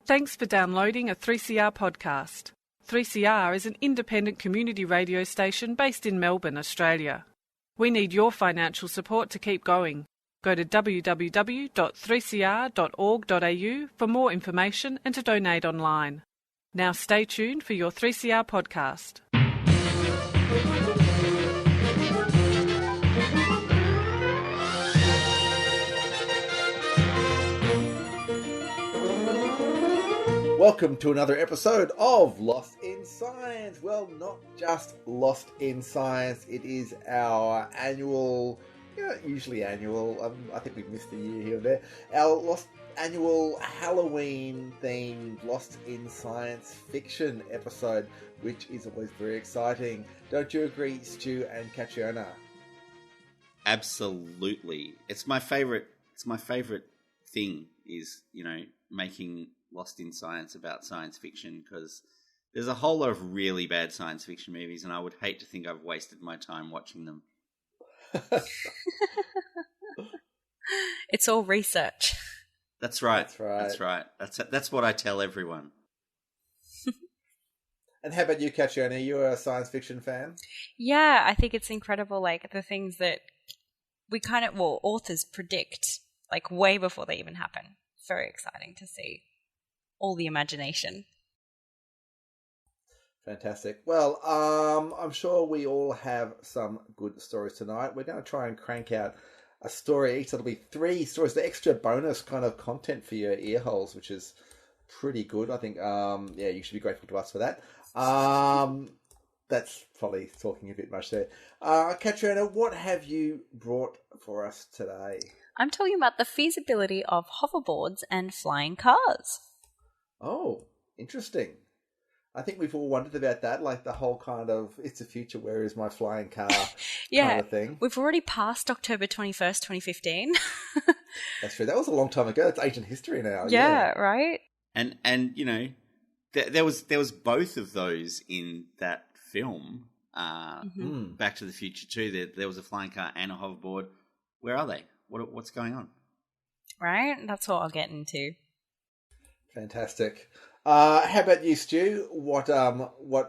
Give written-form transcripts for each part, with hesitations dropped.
Thanks for downloading a 3CR podcast. 3CR is an independent community radio station based in Melbourne, Australia. We need your financial support to keep going. Go to www.3cr.org.au for more information and to donate online. Now stay tuned for your 3CR podcast. Welcome to another episode of Lost in Science. Well, not just Lost in Science, it is our annual, usually annual, I think we've missed a year here and there, our annual Halloween-themed Lost in Science fiction episode, which is always very exciting. Don't you agree, Stu and Catriona? Absolutely. It's my favourite thing is, making Lost in Science about science fiction, because there's a whole lot of really bad science fiction movies and I would hate to think I've wasted my time watching them. It's all research. That's right. That's what I tell everyone. And how about you, Catriona? Are you a science fiction fan? Yeah, I think it's incredible, like the things that we authors predict, like way before they even happen. Very exciting to see. All the imagination. Fantastic. Well, I'm sure we all have some good stories tonight. We're going to try and crank out a story each. That'll be 3 stories, the extra bonus kind of content for your ear holes, which is pretty good. I think, you should be grateful to us for that. That's probably talking a bit much there. Catriona, what have you brought for us today? I'm talking about the feasibility of hoverboards and flying cars. Oh, interesting. I think we've all wondered about that, like the whole kind of, it's a future, where is my flying car kind of thing. We've already passed October 21st, 2015. That's true. That was a long time ago. It's ancient history now. Yeah, right? And there was both of those in that film, Back to the Future 2. There was a flying car and a hoverboard. Where are they? What's going on? Right? That's what I'll get into. Fantastic. How about you, Stu? What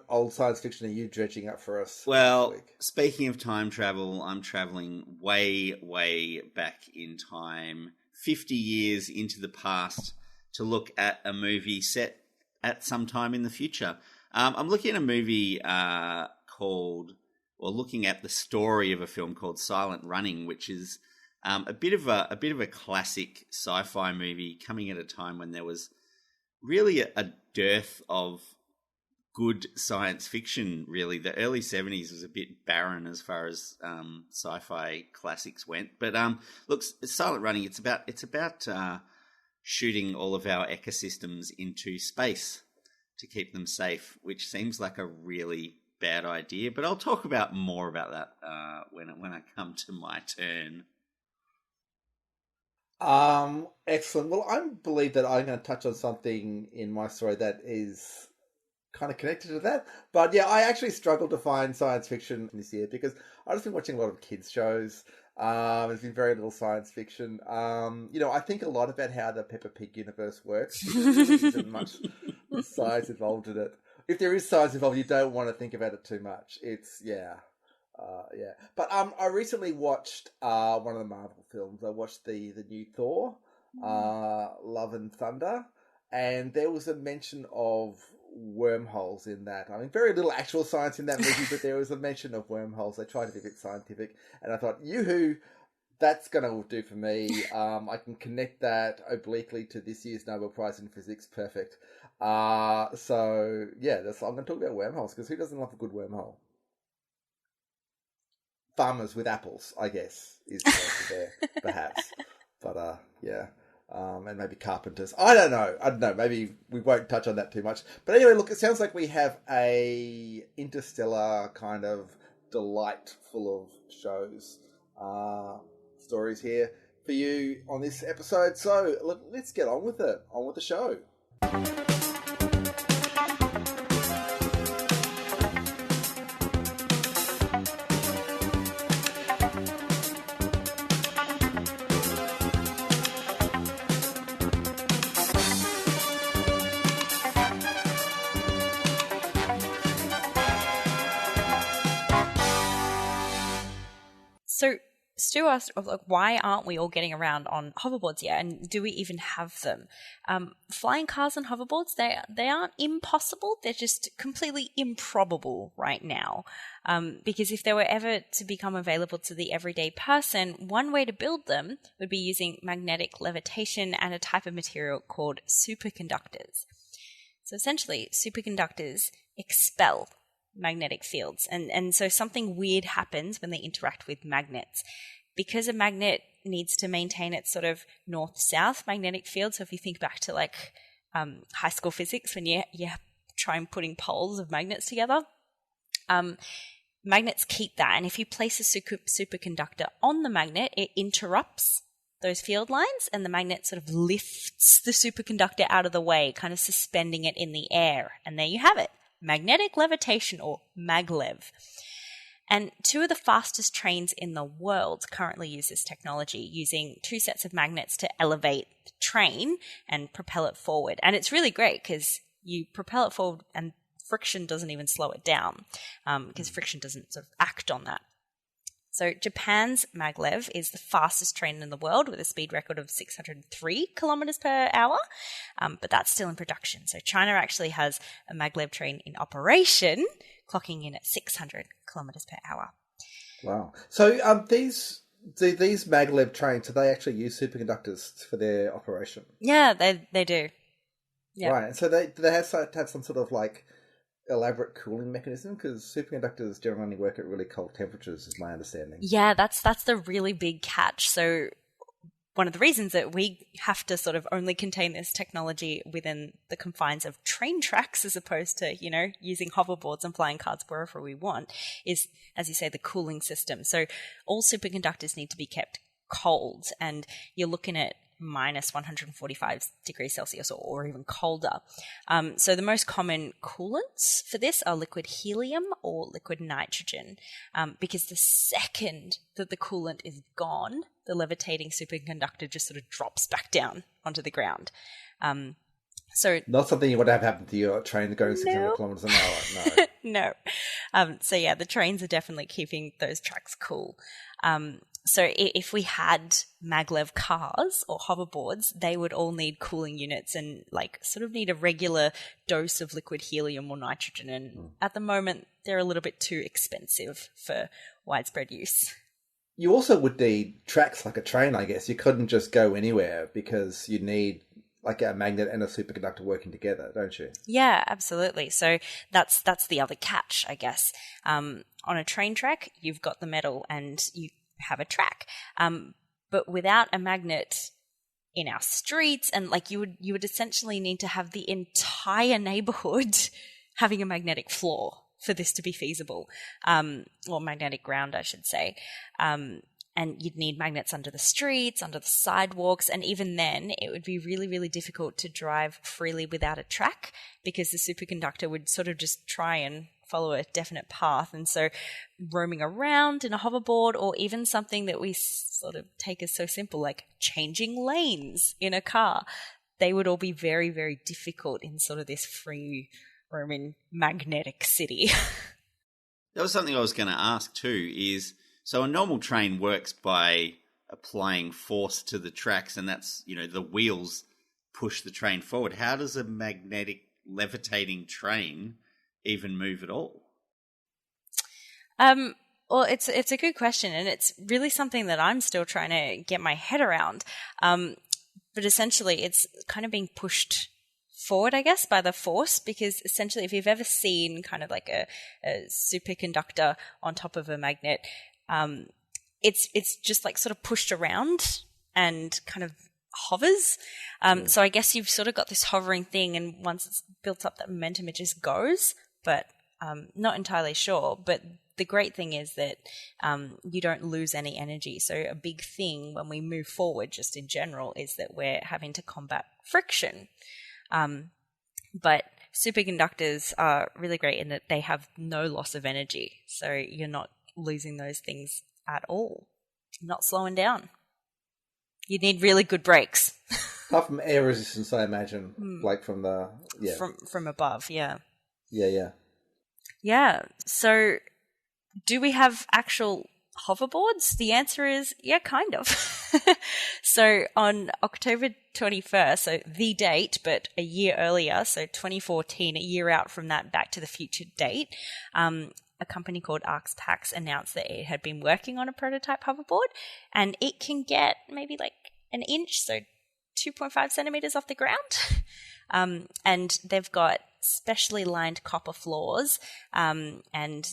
old science fiction are you dredging up for us? Well, this week? Speaking of time travel, I'm traveling way, way back in time, 50 years into the past, to look at a movie set at some time in the future. I'm looking at a movie looking at the story of a film called Silent Running, which is a bit of a classic sci-fi movie coming at a time when there was really a dearth of good science fiction, really. The early 70s was a bit barren as far as sci-fi classics went. But look, Silent Running, it's about shooting all of our ecosystems into space to keep them safe, which seems like a really bad idea. But I'll talk more about that when I come to my turn. Excellent. Well, I believe that I'm going to touch on something in my story that is kind of connected to that. But yeah, I actually struggled to find science fiction this year because I've just been watching a lot of kids shows. There's been very little science fiction. I think a lot about how the Peppa Pig universe works. There really isn't much science involved in it. If there is science involved, you don't want to think about it too much. But I recently watched one of the Marvel films. I watched the new Thor, Love and Thunder, and there was a mention of wormholes in that. I mean, very little actual science in that movie, but there was a mention of wormholes. They tried to be a bit scientific, and I thought, yoo-hoo, that's going to do for me. I can connect that obliquely to this year's Nobel Prize in Physics. Perfect. I'm going to talk about wormholes, because who doesn't love a good wormhole? Farmers with apples, I guess, is the answer there, perhaps. But, and maybe carpenters. I don't know. Maybe we won't touch on that too much. But anyway, look, it sounds like we have a interstellar kind of delight full of shows, stories here for you on this episode. So let's get on with it, on with the show. So Stu asked, like, why aren't we all getting around on hoverboards yet? And do we even have them? Flying cars and hoverboards, they aren't impossible. They're just completely improbable right now. Because if they were ever to become available to the everyday person, one way to build them would be using magnetic levitation and a type of material called superconductors. So essentially, superconductors expel magnetic fields. And so something weird happens when they interact with magnets. Because a magnet needs to maintain its sort of north-south magnetic field, so if you think back to like high school physics when you try and putting poles of magnets together, magnets keep that. And if you place a superconductor on the magnet, it interrupts those field lines and the magnet sort of lifts the superconductor out of the way, kind of suspending it in the air. And there you have it. Magnetic levitation, or maglev. And 2 of the fastest trains in the world currently use this technology, using 2 sets of magnets to elevate the train and propel it forward. And it's really great because you propel it forward and friction doesn't even slow it down, because friction doesn't sort of act on that. So Japan's maglev is the fastest train in the world with a speed record of 603 kilometers per hour, but that's still in production. So China actually has a maglev train in operation, clocking in at 600 kilometers per hour. Wow. So these maglev trains, do they actually use superconductors for their operation? Yeah, they do. Yeah. Right. So they have to have some sort of like elaborate cooling mechanism, because superconductors generally only work at really cold temperatures, is my understanding. Yeah, that's the really big catch. So one of the reasons that we have to sort of only contain this technology within the confines of train tracks as opposed to, using hoverboards and flying cars wherever we want is, as you say, the cooling system. So all superconductors need to be kept cold, and you're looking at minus 145 degrees Celsius or even colder. So the most common coolants for this are liquid helium or liquid nitrogen, because the second that the coolant is gone, the levitating superconductor just sort of drops back down onto the ground. So not something you want to have happen to your train going 600 kilometers an hour. No. So yeah, the trains are definitely keeping those tracks cool. So if we had maglev cars or hoverboards, they would all need cooling units and like sort of need a regular dose of liquid helium or nitrogen. And at the moment, they're a little bit too expensive for widespread use. You also would need tracks like a train, I guess. You couldn't just go anywhere because you need like a magnet and a superconductor working together, don't you? Yeah, absolutely. So that's the other catch, I guess. On a train track, you've got the metal and you have a track. But without a magnet in our streets, and like you would essentially need to have the entire neighborhood having a magnetic floor for this to be feasible, or magnetic ground, I should say. And you'd need magnets under the streets, under the sidewalks, and even then it would be really, really difficult to drive freely without a track because the superconductor would sort of just try and follow a definite path. And so roaming around in a hoverboard, or even something that we sort of take as so simple, like changing lanes in a car, they would all be very, very difficult in sort of this free roaming magnetic city. That was something I was going to ask too, is so a normal train works by applying force to the tracks, and that's, the wheels push the train forward. How does a magnetic levitating train even move at all? Well, it's a good question, and it's really something that I'm still trying to get my head around. But essentially, it's kind of being pushed forward, I guess, by the force, because essentially if you've ever seen kind of like a superconductor on top of a magnet, it's just like sort of pushed around and kind of hovers. So I guess you've sort of got this hovering thing, and once it's built up that momentum, it just goes, but not entirely sure. But the great thing is that you don't lose any energy. So a big thing when we move forward just in general is that we're having to combat friction. But superconductors are really great in that they have no loss of energy. So you're not losing those things at all. Not slowing down. You need really good brakes. Apart from air resistance, I imagine, like from the from above, yeah. Yeah. Yeah. So, do we have actual hoverboards? The answer is, yeah, kind of. So on October 21st, so the date, but a year earlier, so 2014, a year out from that Back to the Future date, a company called Arxpax announced that it had been working on a prototype hoverboard, and it can get maybe like an inch, so 2.5 centimeters off the ground. And they've got specially lined copper floors, and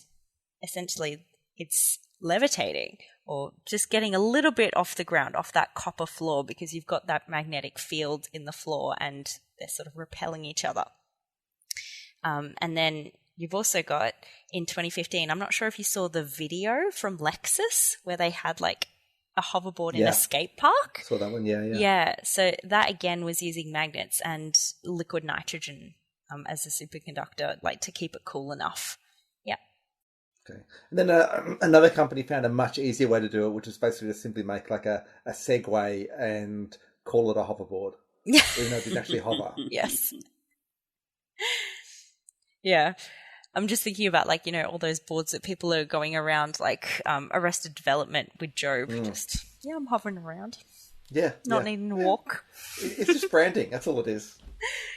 essentially it's levitating or just getting a little bit off the ground, off that copper floor, because you've got that magnetic field in the floor and they're sort of repelling each other. And then you've also got, in 2015, I'm not sure if you saw the video from Lexus where they had like a hoverboard in a skate park. Saw that one, yeah. Yeah, so that again was using magnets and liquid nitrogen as a superconductor, like to keep it cool enough. Yeah. Okay. And then another company found a much easier way to do it, which is basically to simply make like a Segway and call it a hoverboard, even though it didn't actually hover. Yes. Yeah. I'm just thinking about, like, you know, all those boards that people are going around, like Arrested Development with Job. Just, I'm hovering around. Yeah. Not needing to walk. It's just branding. That's all it is.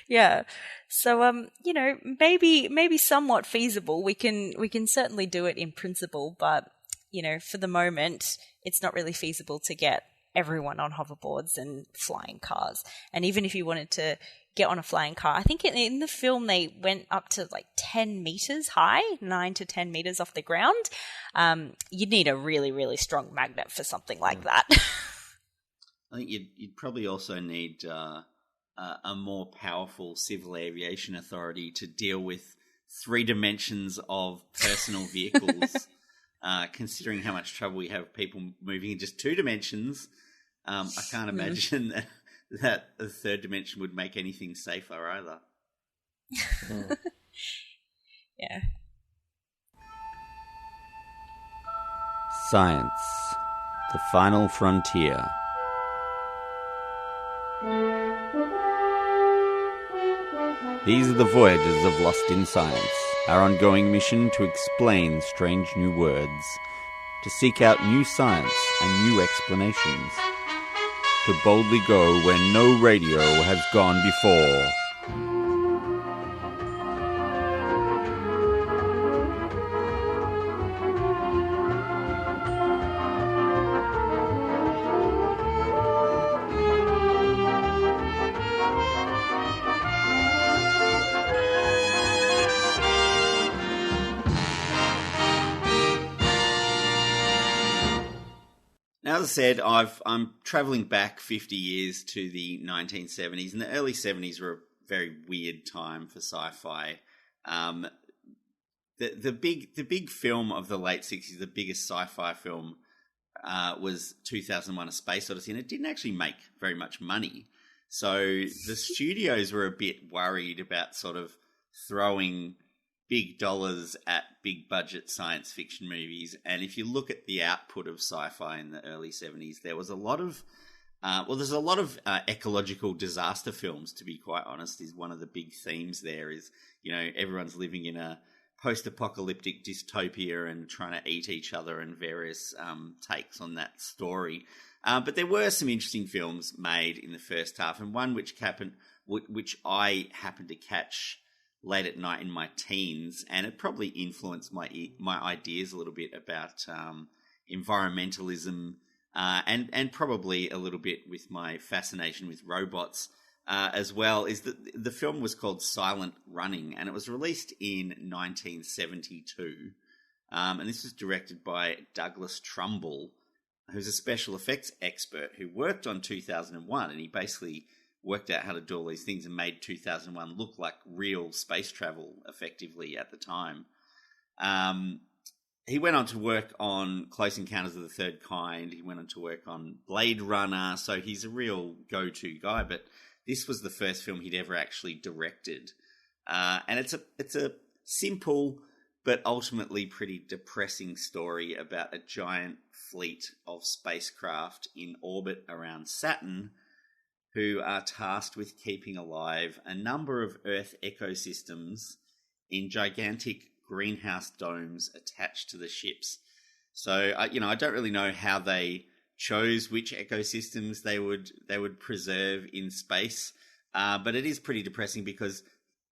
Yeah. So, you know, maybe somewhat feasible. We can certainly do it in principle, but, you know, for the moment, it's not really feasible to get everyone on hoverboards and flying cars. And even if you wanted to get on a flying car, I think in the film they went up to like 10 meters high, 9 to 10 meters off the ground. You'd need a really, really strong magnet for something like that. I think you'd probably also need a more powerful civil aviation authority to deal with 3 dimensions of personal vehicles. Considering how much trouble we have people moving in just 2 dimensions, I can't imagine that the 3rd dimension would make anything safer either. Yeah. Science, the final frontier. These are the voyages of Lost in Science, our ongoing mission to explain strange new words, to seek out new science and new explanations, to boldly go where no radio has gone before. Now, as I said, I'm travelling back 50 years to the 1970s, and the early 70s were a very weird time for sci-fi. The big film of the late 60s, the biggest sci-fi film, was 2001: A Space Odyssey, and it didn't actually make very much money. So the studios were a bit worried about sort of throwing big dollars at big budget science fiction movies. And if you look at the output of sci-fi in the early 70s, there was a lot of there's a lot of ecological disaster films, to be quite honest. Is one of the big themes there. Is, you know, everyone's living in a post-apocalyptic dystopia and trying to eat each other, and various takes on that story. But there were some interesting films made in the first half, and one which I happened to catch late at night in my teens, and it probably influenced my ideas a little bit about environmentalism, and probably a little bit with my fascination with robots as well. Is that the film was called Silent Running, and it was released in 1972, and this was directed by Douglas Trumbull, who's a special effects expert who worked on 2001, and he basically worked out how to do all these things and made 2001 look like real space travel effectively at the time. He went on to work on Close Encounters of the Third Kind. He went on to work on Blade Runner. So he's a real go-to guy. But this was the first film he'd ever actually directed. And it's a simple but ultimately pretty depressing story about a giant fleet of spacecraft in orbit around Saturn who are tasked with keeping alive a number of Earth ecosystems in gigantic greenhouse domes attached to the ships. So I don't really know how they chose which ecosystems they would preserve in space, but it is pretty depressing because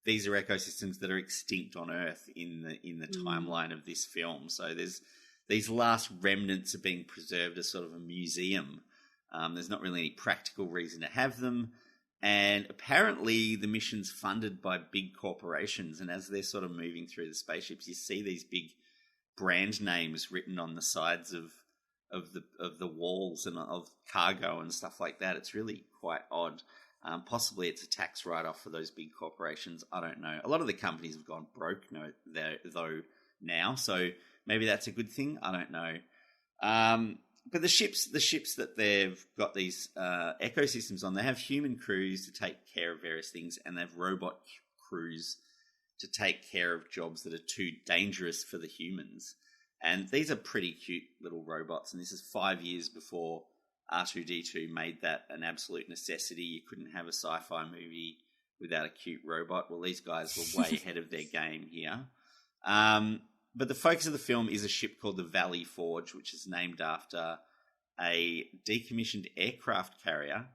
these are ecosystems that are extinct on Earth in the timeline of this film. So there's these last remnants are being preserved as sort of a museum. There's not really any practical reason to have them. And apparently the mission's funded by big corporations. And as they're sort of moving through the spaceships, you see these big brand names written on the sides of the walls and of cargo and stuff like that. It's really quite odd. Possibly it's a tax write-off for those big corporations. I don't know. A lot of the companies have gone broke though now, so maybe that's a good thing. I don't know. But the ships that they've got these ecosystems on, they have human crews to take care of various things, and they have robot crews to take care of jobs that are too dangerous for the humans. And these are pretty cute little robots, and this is 5 years before R2-D2 made that an absolute necessity. You couldn't have a sci-fi movie without a cute robot. Well, these guys were way ahead of their game here. But the focus of the film is a ship called the Valley Forge, which is named after a decommissioned aircraft carrier,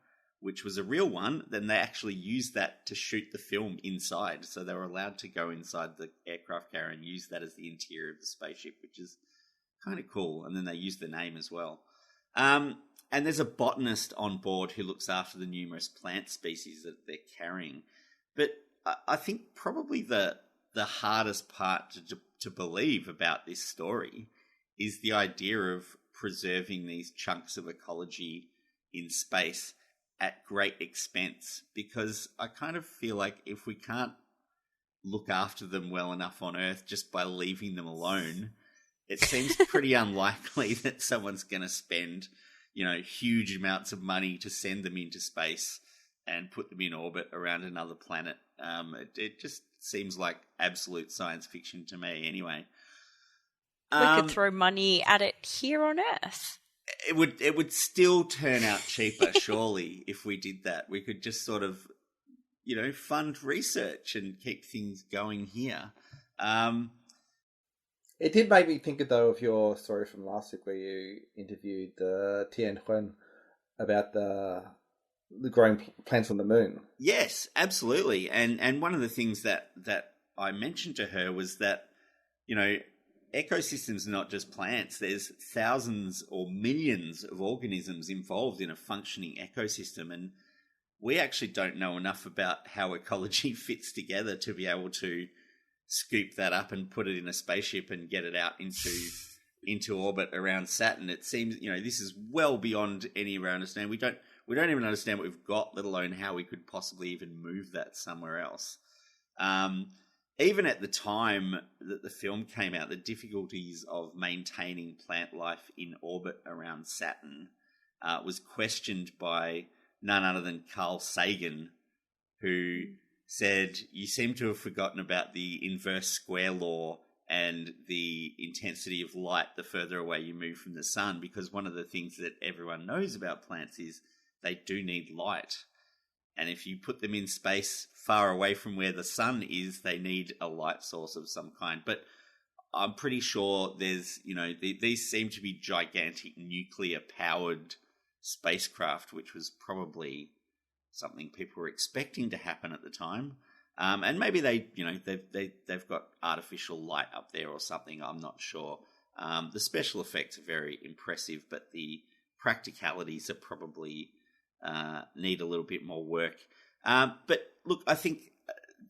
which was a real one. Then they actually used that to shoot the film inside. So they were allowed to go inside the aircraft carrier and use that as the interior of the spaceship, which is kind of cool. And then they used the name as well. And there's a botanist on board who looks after the numerous plant species that they're carrying. But I think probably the hardest part to believe about this story is the idea of preserving these chunks of ecology in space at great expense, because I kind of feel like if we can't look after them well enough on Earth just by leaving them alone, it seems pretty unlikely that someone's going to spend, huge amounts of money to send them into space and put them in orbit around another planet. It just seems like absolute science fiction to me anyway. We could throw money at it here on Earth. It would still turn out cheaper, surely, if we did that. We could just sort of, fund research and keep things going here. It did make me think, though, of your story from last week where you interviewed Tien Huynh about the growing plants on the moon. Yes, absolutely. And one of the things that I mentioned to her was that, ecosystems are not just plants. There's thousands or millions of organisms involved in a functioning ecosystem. And we actually don't know enough about how ecology fits together to be able to scoop that up and put it in a spaceship and get it out into orbit around Saturn. It seems, this is well beyond any of our understanding. We don't even understand what we've got, let alone how we could possibly even move that somewhere else. Even at the time that the film came out, the difficulties of maintaining plant life in orbit around Saturn was questioned by none other than Carl Sagan, who said, "You seem to have forgotten about the inverse square law and the intensity of light the further away you move from the sun, because one of the things that everyone knows about plants is they do need light. And if you put them in space far away from where the sun is, they need a light source of some kind." But I'm pretty sure there's, these seem to be gigantic nuclear-powered spacecraft, which was probably something people were expecting to happen at the time. And maybe they've got artificial light up there or something. I'm not sure. The special effects are very impressive, but the practicalities are probably need a little bit more work. But look, I think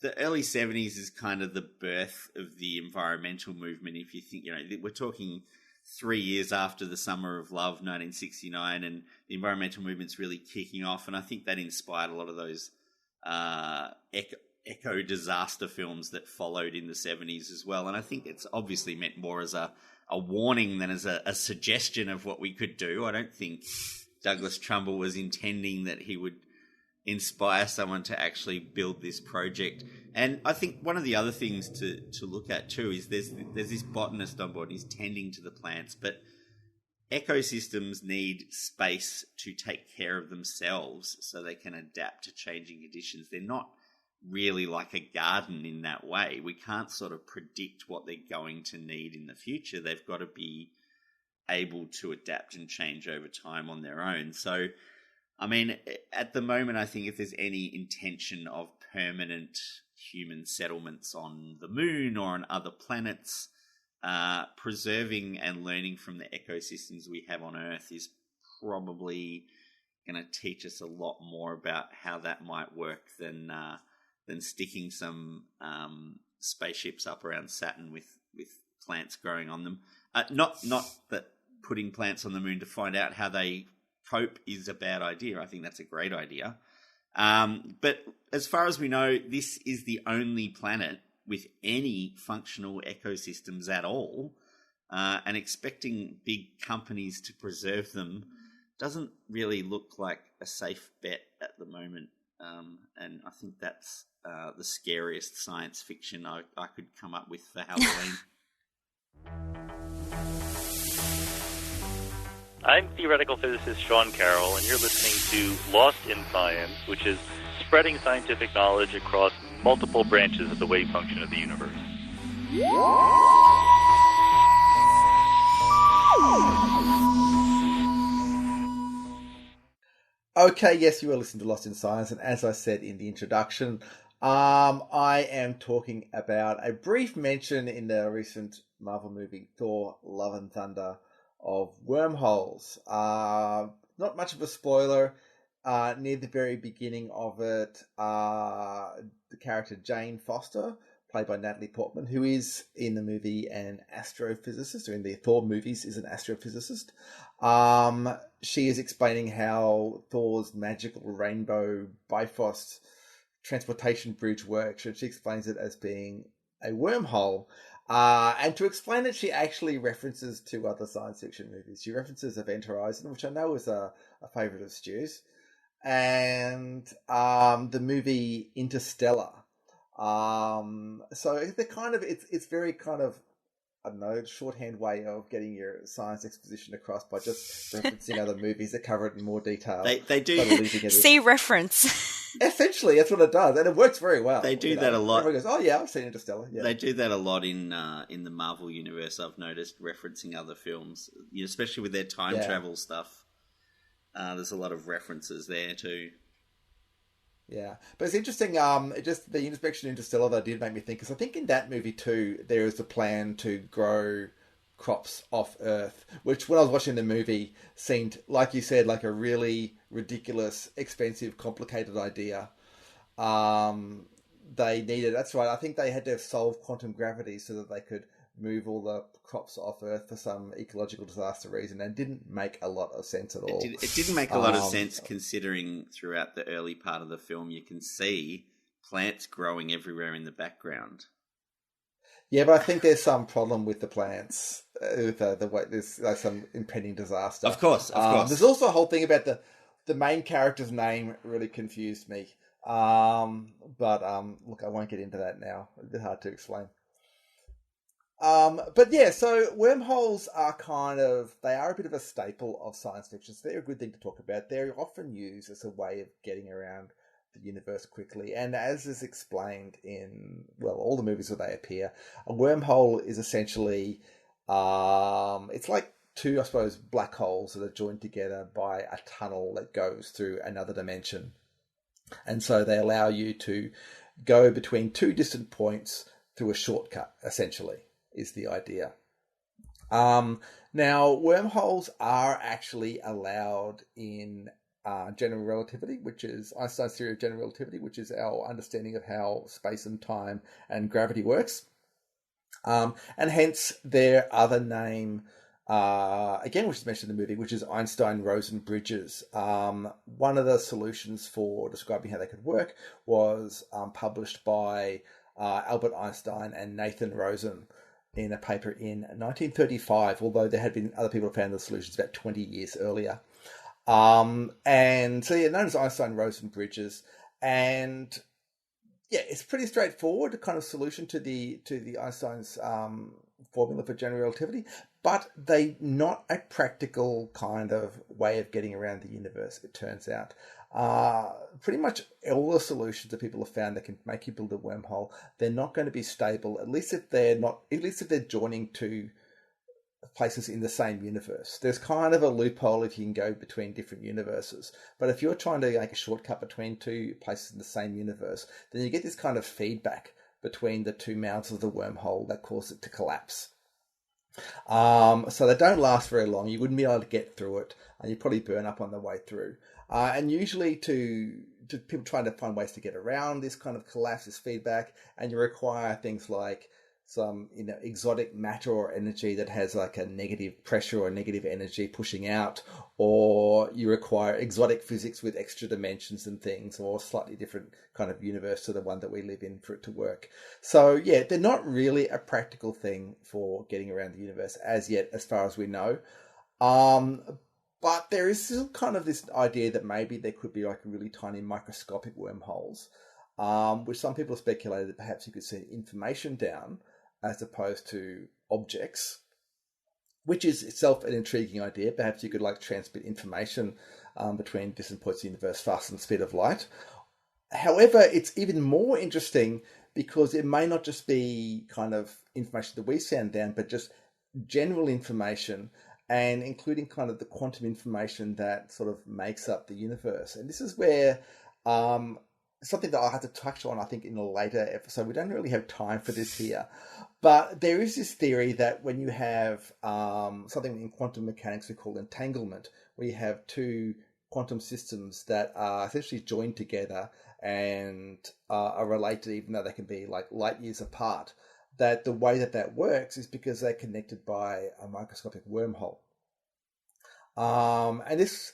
the early 70s is kind of the birth of the environmental movement. If you think, we're talking 3 years after the Summer of Love, 1969, and the environmental movement's really kicking off. And I think that inspired a lot of those eco disaster films that followed in the 70s as well. And I think it's obviously meant more as a warning than as a suggestion of what we could do. I don't think Douglas Trumbull was intending that he would inspire someone to actually build this project. And I think one of the other things to look at too is there's this botanist on board, and he's tending to the plants, but ecosystems need space to take care of themselves so they can adapt to changing conditions. They're not really like a garden in that way. We can't sort of predict what they're going to need in the future. They've got to be able to adapt and change over time on their own. So, I mean, at the moment, I think if there's any intention of permanent human settlements on the moon or on other planets, preserving and learning from the ecosystems we have on Earth is probably going to teach us a lot more about how that might work than sticking some spaceships up around Saturn with plants growing on them. Not that putting plants on the moon to find out how they cope is a bad idea. I think that's a great idea. But as far as we know, this is the only planet with any functional ecosystems at all, and expecting big companies to preserve them doesn't really look like a safe bet at the moment. And I think that's the scariest science fiction I could come up with for Halloween. I'm theoretical physicist Sean Carroll, and you're listening to Lost in Science, which is spreading scientific knowledge across multiple branches of the wave function of the universe. Okay, yes, you are listening to Lost in Science, and as I said in the introduction, I am talking about a brief mention in the recent Marvel movie Thor: Love and Thunder of wormholes. Not much of a spoiler. Near the very beginning of it, the character Jane Foster, played by Natalie Portman, who is in the movie an astrophysicist, or in the Thor movies is an astrophysicist. She is explaining how Thor's magical rainbow Bifrost transportation bridge works, and she explains it as being a wormhole. And to explain it, she actually references two other science fiction movies. She references Event Horizon, which I know is a favourite of Stu's, and the movie Interstellar. So they're kind of, it's very kind of, I don't know, shorthand way of getting your science exposition across by just referencing other movies that cover it in more detail. They do see reference. Essentially, that's what it does, and it works very well. They do that a lot. Everyone goes, "Oh yeah, I've seen Interstellar." Yeah. They do that a lot in the Marvel universe. I've noticed referencing other films, especially with their time travel stuff. There's a lot of references there too. Yeah, but it's interesting. Just the inspection Interstellar that did make me think, because I think in that movie too, there is a plan to grow crops off Earth, which when I was watching the movie seemed, like you said, like a really ridiculous, expensive, complicated idea. They needed, that's right, I think they had to solve quantum gravity so that they could move all the crops off Earth for some ecological disaster reason, and didn't make a lot of sense at all. It didn't make a lot of sense, considering throughout the early part of the film you can see plants growing everywhere in the background. Yeah, but I think there's some problem with the plants, with the way there's some impending disaster. Of course. There's also a whole thing about the main character's name really confused me. But look, I won't get into that now. It's a bit hard to explain. But yeah, so wormholes are they are a bit of a staple of science fiction. So they're a good thing to talk about. They're often used as a way of getting around the universe quickly. And as is explained in, all the movies where they appear, a wormhole is essentially, it's like two, I suppose, black holes that are joined together by a tunnel that goes through another dimension. And so they allow you to go between two distant points through a shortcut, essentially, is the idea. Now, wormholes are actually allowed in general relativity, which is Einstein's theory of general relativity, which is our understanding of how space and time and gravity works. And hence their other name, again, which is mentioned in the movie, which is Einstein-Rosen bridges. One of the solutions for describing how they could work was published by Albert Einstein and Nathan Rosen in a paper in 1935, although there had been other people who found the solutions about 20 years earlier. And so, known as Einstein-Rosen bridges. And yeah, it's pretty straightforward, a kind of solution to the Einstein's formula for general relativity, but they're not a practical kind of way of getting around the universe, it turns out. Pretty much all the solutions that people have found that can make you build a wormhole, they're not going to be stable, at least if they're joining two places in the same universe. There's kind of a loophole if you can go between different universes. But if you're trying to make a shortcut between two places in the same universe, then you get this kind of feedback between the two mouths of the wormhole that causes it to collapse. So they don't last very long. You wouldn't be able to get through it, and you'd probably burn up on the way through. And usually to people trying to find ways to get around this kind of collapse, this feedback, and you require things like some exotic matter or energy that has like a negative pressure or negative energy pushing out, or you require exotic physics with extra dimensions and things, or a slightly different kind of universe to the one that we live in for it to work. So yeah, they're not really a practical thing for getting around the universe as yet, as far as we know. But there is still kind of this idea that maybe there could be like really tiny microscopic wormholes, which some people speculated that perhaps you could send information down as opposed to objects, which is itself an intriguing idea. Perhaps you could like transmit information between distant points of the universe faster than the speed of light. However, it's even more interesting because it may not just be kind of information that we send down, but just general information, and including kind of the quantum information that sort of makes up the universe. And this is where something that I'll have to touch on, I think, in a later episode. We don't really have time for this here. But there is this theory that when you have something in quantum mechanics we call entanglement, where you have two quantum systems that are essentially joined together and are related, even though they can be like light years apart, that the way that that works is because they're connected by a microscopic wormhole. And this,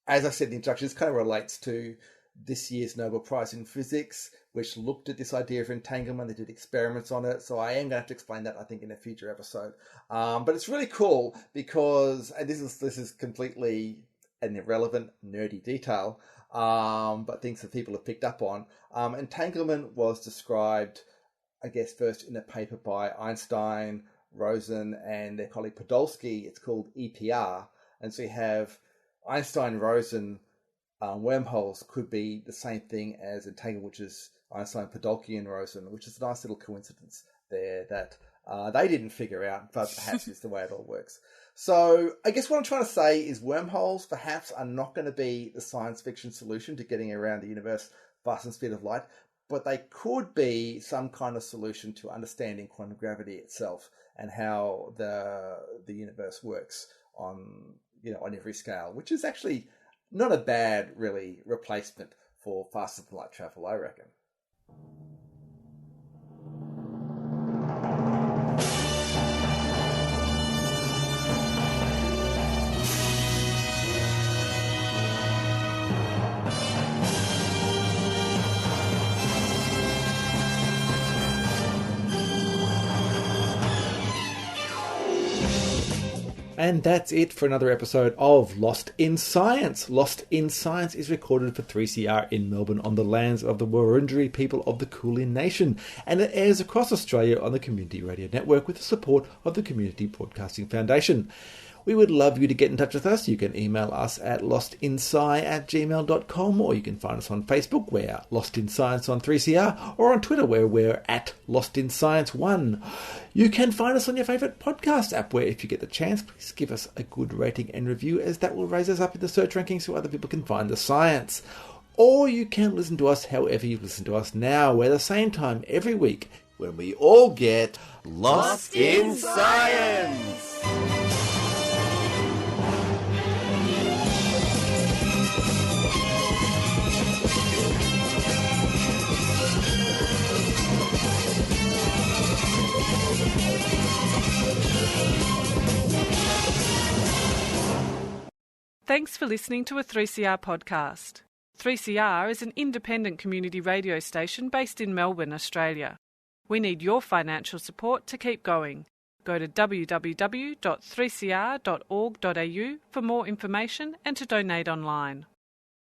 as I said in the introduction, this kind of relates to this year's Nobel Prize in Physics, which looked at this idea of entanglement. They did experiments on it. So I am going to have to explain that, I think, in a future episode. But it's really cool because, and this is completely an irrelevant, nerdy detail, but things that people have picked up on. Entanglement was described, I guess, first in a paper by Einstein, Rosen, and their colleague Podolsky. It's called EPR. And so you have Einstein, Rosen, wormholes could be the same thing as entanglement, which is Einstein, Podolsky, and Rosen, which is a nice little coincidence there that they didn't figure out, but perhaps it's the way it all works. So I guess what I'm trying to say is wormholes perhaps are not going to be the science fiction solution to getting around the universe faster than the speed of light, but they could be some kind of solution to understanding quantum gravity itself and how the universe works on every scale, which is actually not a bad, really, replacement for faster than light travel, I reckon. And that's it for another episode of Lost in Science. Lost in Science is recorded for 3CR in Melbourne on the lands of the Wurundjeri people of the Kulin Nation, and it airs across Australia on the Community Radio Network with the support of the Community Broadcasting Foundation. We would love you to get in touch with us. You can email us at lostinsci@gmail.com, or you can find us on Facebook, we're Lost in Science on 3CR, or on Twitter, where we're at Lost in Science 1. You can find us on your favourite podcast app, where if you get the chance, please give us a good rating and review, as that will raise us up in the search rankings so other people can find the science. Or you can listen to us however you listen to us now. We're the same time every week when we all get Lost in Science! Thanks for listening to a 3CR podcast. 3CR is an independent community radio station based in Melbourne, Australia. We need your financial support to keep going. Go to www.3cr.org.au for more information and to donate online.